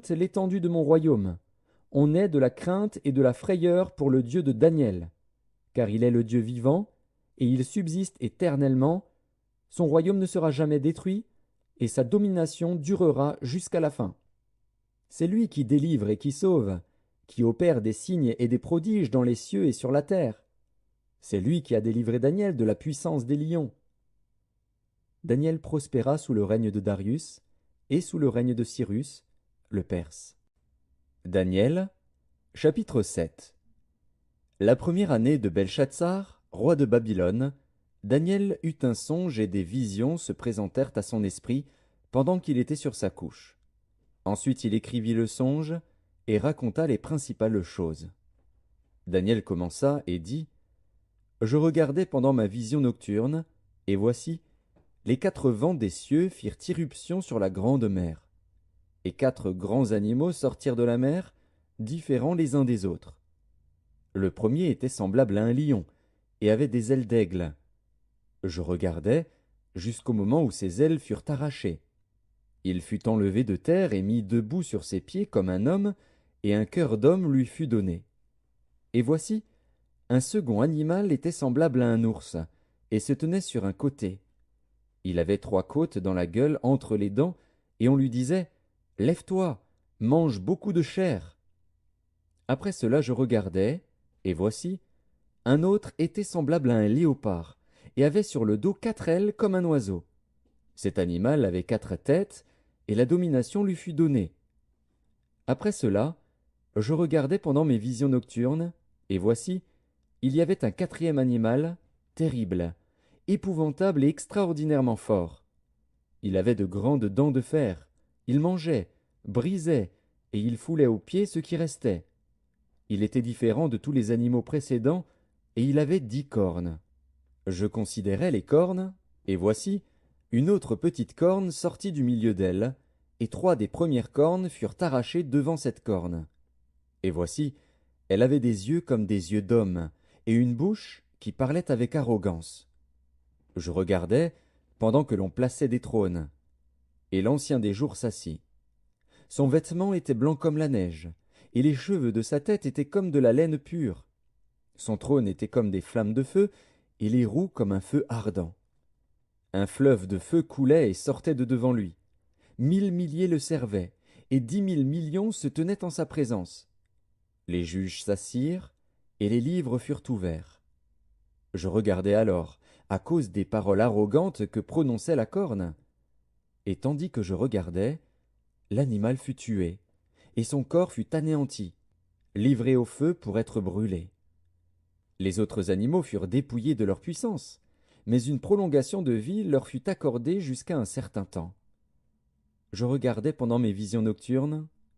l'étendue de mon royaume. On ait de la crainte et de la frayeur pour le Dieu de Daniel, car il est le Dieu vivant, et il subsiste éternellement. Son royaume ne sera jamais détruit, et sa domination durera jusqu'à la fin. C'est lui qui délivre et qui sauve, qui opère des signes et des prodiges dans les cieux et sur la terre. C'est lui qui a délivré Daniel de la puissance des lions. Daniel prospéra sous le règne de Darius et sous le règne de Cyrus, le Perse. Daniel, chapitre 7. La première année de Belshazzar, roi de Babylone, Daniel eut un songe et des visions se présentèrent à son esprit pendant qu'il était sur sa couche. Ensuite il écrivit le songe et raconta les principales choses. Daniel commença et dit, Je regardais pendant ma vision nocturne, et voici, les 4 vents des cieux firent irruption sur la grande mer. Et 4 grands animaux sortirent de la mer, différents les uns des autres. Le premier était semblable à un lion, et avait des ailes d'aigle. Je regardais, jusqu'au moment où ses ailes furent arrachées. Il fut enlevé de terre et mis debout sur ses pieds comme un homme, et un cœur d'homme lui fut donné. Et voici, un second animal était semblable à un ours, et se tenait sur un côté. Il avait 3 côtes dans la gueule entre les dents, et on lui disait, Lève-toi, mange beaucoup de chair. Après cela je regardai, et voici, un autre était semblable à un léopard, et avait sur le dos 4 ailes comme un oiseau. Cet animal avait 4 têtes, et la domination lui fut donnée. Après cela, je regardai pendant mes visions nocturnes, et voici, il y avait un 4e animal, terrible, épouvantable et extraordinairement fort. Il avait de grandes dents de fer, il mangeait, brisait, et il foulait aux pieds ce qui restait. Il était différent de tous les animaux précédents, et il avait 10 cornes. Je considérai les cornes, et voici, une autre petite corne sortit du milieu d'elle, et 3 des premières cornes furent arrachées devant cette corne. Et voici, elle avait des yeux comme des yeux d'homme, et une bouche qui parlait avec arrogance. Je regardais, pendant que l'on plaçait des trônes. Et l'ancien des jours s'assit. Son vêtement était blanc comme la neige, et les cheveux de sa tête étaient comme de la laine pure. Son trône était comme des flammes de feu, et les roues comme un feu ardent. Un fleuve de feu coulait et sortait de devant lui. 1000 milliers le servaient, et 10 000 millions se tenaient en sa présence. Les juges s'assirent, et les livres furent ouverts. Je regardai alors, à cause des paroles arrogantes que prononçait la corne. Et tandis que je regardais, l'animal fut tué, et son corps fut anéanti, livré au feu pour être brûlé. Les autres animaux furent dépouillés de leur puissance, mais une prolongation de vie leur fut accordée jusqu'à un certain temps. Je regardais pendant mes visions nocturnes,